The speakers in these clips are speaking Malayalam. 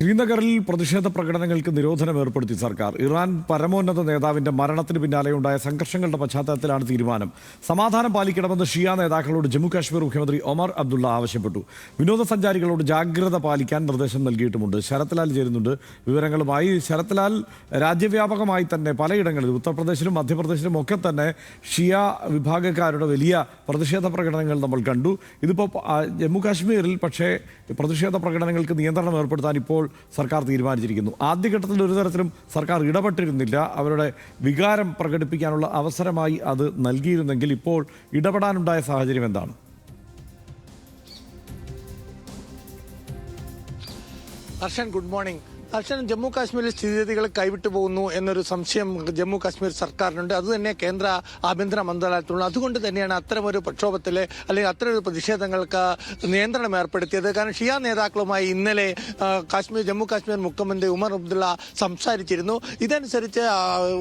ശ്രീനഗറിൽ പ്രതിഷേധ പ്രകടനങ്ങൾക്ക് നിരോധനം ഏർപ്പെടുത്തി സർക്കാർ. ഇറാൻ പരമോന്നത നേതാവിന്റെ മരണത്തിന് പിന്നാലെയുണ്ടായ സംഘർഷങ്ങളുടെ പശ്ചാത്തലത്തിലാണ് തീരുമാനം. സമാധാനം പാലിക്കണമെന്ന് ഷിയ നേതാക്കളോട് ജമ്മുകാശ്മീർ മുഖ്യമന്ത്രി ഒമർ അബ്ദുള്ള ആവശ്യപ്പെട്ടു. വിനോദസഞ്ചാരികളോട് ജാഗ്രത പാലിക്കാൻ നിർദ്ദേശം നൽകിയിട്ടുമുണ്ട്. ശരത്ലാൽ ചേരുന്നുണ്ട് വിവരങ്ങളുമായി. ശരത്ലാൽ, രാജ്യവ്യാപകമായി തന്നെ പലയിടങ്ങളിൽ ഉത്തർപ്രദേശിലും മധ്യപ്രദേശിലും ഒക്കെ തന്നെ ഷിയ വിഭാഗക്കാരുടെ വലിയ പ്രതിഷേധ പ്രകടനങ്ങൾ നമ്മൾ കണ്ടു. ഇതിപ്പോൾ ജമ്മുകാശ്മീരിൽ പക്ഷേ പ്രതിഷേധ പ്രകടനങ്ങൾക്ക് നിയന്ത്രണം ഏർപ്പെടുത്താൻ ഇപ്പോൾ സർക്കാർ തീരുമാനിച്ചിരിക്കുന്നു. ആദ്യഘട്ടത്തിൽ ഒരു തരത്തിലും സർക്കാർ ഇടപെട്ടിരുന്നില്ല. അവരുടെ വികാരം പ്രകടിപ്പിക്കാനുള്ള അവസരമായി അത് നൽകിയിരുന്നെങ്കിൽ ഇപ്പോൾ ഇടപെടാനുണ്ടായ സാഹചര്യം എന്താണ്? Harshan, good morning. ഹർഷൻ, ജമ്മു കാശ്മീരിൽ സ്ഥിതിഗതികൾ കൈവിട്ടു പോകുന്നു എന്നൊരു സംശയം ജമ്മു കാശ്മീർ സർക്കാരിനുണ്ട്. അതുതന്നെ കേന്ദ്ര ആഭ്യന്തര മന്ത്രാലയത്തിലുള്ള. അതുകൊണ്ട് തന്നെയാണ് അത്തരമൊരു പ്രക്ഷോഭത്തിൽ അല്ലെങ്കിൽ അത്തരമൊരു പ്രതിഷേധങ്ങൾക്ക് നിയന്ത്രണം ഏർപ്പെടുത്തിയത്. കാരണം ഷിയ നേതാക്കളുമായി ഇന്നലെ ജമ്മു കാശ്മീർ മുഖ്യമന്ത്രി ഉമർ അബ്ദുള്ള സംസാരിച്ചിരുന്നു. ഇതനുസരിച്ച്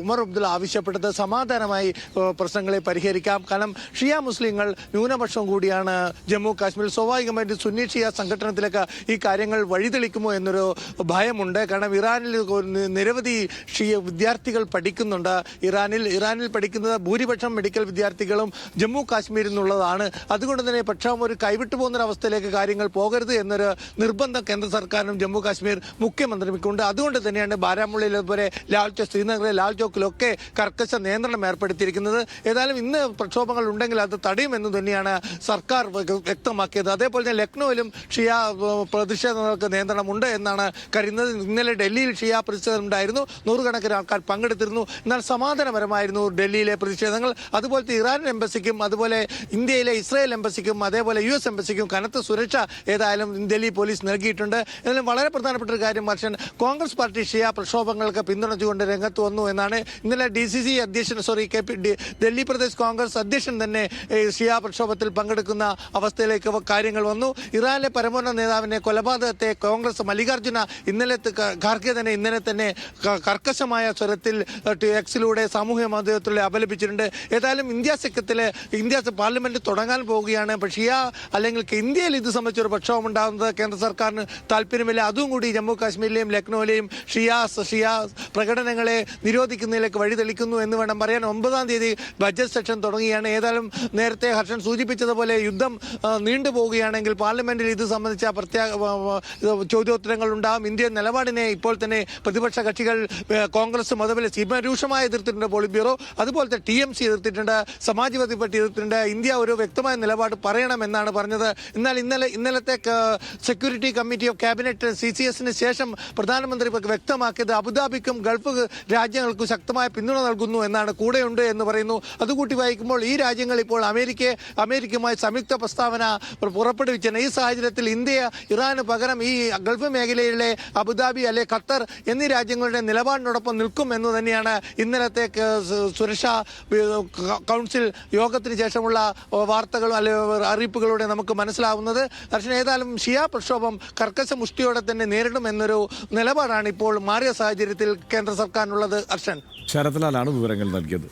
ഉമർ അബ്ദുള്ള ആവശ്യപ്പെട്ടത് സമാധാനമായി പ്രശ്നങ്ങളെ പരിഹരിക്കാം. കാരണം ഷിയ മുസ്ലിങ്ങൾ ന്യൂനപക്ഷം കൂടിയാണ് ജമ്മു കാശ്മീർ. സ്വാഭാവികമായിട്ട് സുന്നി ഷിയ സംഘടനത്തിലേക്ക് ഈ കാര്യങ്ങൾ വഴിതെളിക്കുമോ എന്നൊരു ഭയമുണ്ട്. കാരണം ഇറാനിൽ നിരവധി ഷിയ വിദ്യാർത്ഥികൾ പഠിക്കുന്നുണ്ട്. ഇറാനിൽ പഠിക്കുന്നത് ഭൂരിപക്ഷം മെഡിക്കൽ വിദ്യാർത്ഥികളും ജമ്മു കാശ്മീരിൽ നിന്നുള്ളതാണ്. അതുകൊണ്ട് തന്നെ പക്ഷം ഒരു കൈവിട്ടു പോകുന്നൊരവസ്ഥയിലേക്ക് കാര്യങ്ങൾ പോകരുത് എന്നൊരു നിർബന്ധം കേന്ദ്ര സർക്കാരിനും ജമ്മു കാശ്മീർ മുഖ്യമന്ത്രിക്കുണ്ട്. അതുകൊണ്ട് തന്നെയാണ് ബാരാമുള്ളയിൽ അതുപോലെ ശ്രീനഗറിലെ ലാൽ ചോക്കിലൊക്കെ കർക്കശ നിയന്ത്രണം ഏർപ്പെടുത്തിയിരിക്കുന്നത്. ഏതായാലും ഇന്ന് പ്രക്ഷോഭങ്ങൾ ഉണ്ടെങ്കിൽ അത് തടയുമെന്ന് തന്നെയാണ് സർക്കാർ വ്യക്തമാക്കിയത്. അതേപോലെ തന്നെ ലക്നൌവിലും ഷിയ പ്രതിഷേധങ്ങൾക്ക് നിയന്ത്രണമുണ്ട് എന്നാണ് കരുതുന്നത്. ഇന്നലെ ഡൽഹിയിൽ ഷിയ പ്രതിഷേധം ഉണ്ടായിരുന്നു. നൂറുകണക്കിന് ആൾക്കാർ പങ്കെടുത്തിരുന്നു. എന്നാൽ സമാധാനപരമായിരുന്നു ഡൽഹിയിലെ പ്രതിഷേധങ്ങൾ. അതുപോലത്തെ ഇറാൻ എംബസിക്കും അതുപോലെ ഇന്ത്യയിലെ ഇസ്രായേൽ എംബസിക്കും അതേപോലെ US എംബസിക്കും കനത്ത സുരക്ഷ ഏതായാലും ഡൽഹി പോലീസ് നൽകിയിട്ടുണ്ട്. എന്നാലും വളരെ പ്രധാനപ്പെട്ട ഒരു കാര്യം ഹർഷൻ, കോൺഗ്രസ് പാർട്ടി ഷിയ പ്രക്ഷോഭങ്ങൾക്ക് പിന്തുണച്ചുകൊണ്ട് രംഗത്ത് വന്നു എന്നാണ്. ഇന്നലെ DCC അധ്യക്ഷൻ ഡൽഹി പ്രദേശ് കോൺഗ്രസ് അധ്യക്ഷൻ തന്നെ ഷിയ പ്രക്ഷോഭത്തിൽ പങ്കെടുക്കുന്ന അവസ്ഥയിലേക്ക് കാര്യങ്ങൾ വന്നു. ഇറാനിലെ പരമോന്നത നേതാവിന്റെ കൊലപാതകത്തെ കോൺഗ്രസ് മല്ലികാർജുന ഖാർഗെ ഇന്നലെ തന്നെ കർക്കശമായ സ്വരത്തിൽ എക്സിലൂടെ സാമൂഹ്യ മാധ്യമത്തിലൂടെ അപലപിച്ചിട്ടുണ്ട്. ഏതായാലും ഇന്ത്യ പാർലമെന്റ് തുടങ്ങാൻ പോവുകയാണ്. ഷിയ അല്ലെങ്കിൽ ഇന്ത്യയിൽ ഇത് സംബന്ധിച്ചൊരു പ്രക്ഷോഭം ഉണ്ടാകുന്നത് കേന്ദ്ര സർക്കാരിന് താല്പര്യമില്ല. അതും കൂടി ജമ്മു കാശ്മീരിലെയും ലക്നൌവിലെയും ഷിയ പ്രകടനങ്ങളെ നിരോധിക്കുന്നതിലേക്ക് വഴിതെളിക്കുന്നു എന്ന് വേണം പറയാൻ. 9-ാം തീയതി ബജറ്റ് സെഷൻ തുടങ്ങുകയാണ്. ഏതായാലും നേരത്തെ ഹർഷൻ സൂചിപ്പിച്ചതുപോലെ യുദ്ധം നീണ്ടുപോവുകയാണെങ്കിൽ പാർലമെന്റിൽ ഇത് സംബന്ധിച്ച ചോദ്യോത്തരങ്ങൾ ഉണ്ടാകും. ഇന്ത്യൻ നിലപാടിനെ ഇപ്പോൾ തന്നെ പ്രതിപക്ഷ കക്ഷികൾ കോൺഗ്രസും അതുപോലെ രൂക്ഷമായി എതിർത്തിട്ടുണ്ട്. പോളിറ്റ് ബ്യൂറോ അതുപോലത്തെ TMC എതിർത്തിട്ടുണ്ട്. സമാജ്വാദി പാർട്ടി എതിർത്തിട്ടുണ്ട്. ഇന്ത്യ ഒരു വ്യക്തമായ നിലപാട് പറയണമെന്നാണ് പറഞ്ഞത്. എന്നാൽ ഇന്നലത്തെ സെക്യൂരിറ്റി കമ്മിറ്റി ഓഫ് ക്യാബിനറ്റ് CCSന് ശേഷം പ്രധാനമന്ത്രി വ്യക്തമാക്കിയത് അബുദാബിക്കും ഗൾഫ് രാജ്യങ്ങൾക്കും ശക്തമായ പിന്തുണ നൽകുന്നു എന്നാണ്. കൂടെയുണ്ട് എന്ന് പറയുന്നു. അതുകൂട്ടി വായിക്കുമ്പോൾ ഈ രാജ്യങ്ങൾ ഇപ്പോൾ അമേരിക്കയുമായി സംയുക്ത പ്രസ്താവന പുറപ്പെടുവിച്ചാണ്. ഈ സാഹചര്യത്തിൽ ഇന്ത്യ ഇറാന് പകരം ഈ ഗൾഫ് മേഖലയിലെ അബുദാബി അല്ലെ ഖത്തർ എന്നീ രാജ്യങ്ങളുടെ നിലപാടിനോടൊപ്പം നിൽക്കും എന്ന് തന്നെയാണ് ഇന്നലത്തെ സുരക്ഷാ കൗൺസിൽ യോഗത്തിന് ശേഷമുള്ള വാർത്തകൾ അല്ലെ അറിയിപ്പുകളിലൂടെ നമുക്ക് മനസ്സിലാവുന്നത്. ഹർഷൻ, ഏതായാലും ഷിയ പ്രക്ഷോഭം കർക്കശ മുഷ്ടിയോടെ തന്നെ നേരിടുമെന്നൊരു നിലപാടാണ് ഇപ്പോൾ മാറിയ സാഹചര്യത്തിൽ കേന്ദ്ര സർക്കാരിനുള്ളത്. ഹർഷൻ, ശരത്ലാലാണ് വിവരങ്ങൾ നൽകിയത്.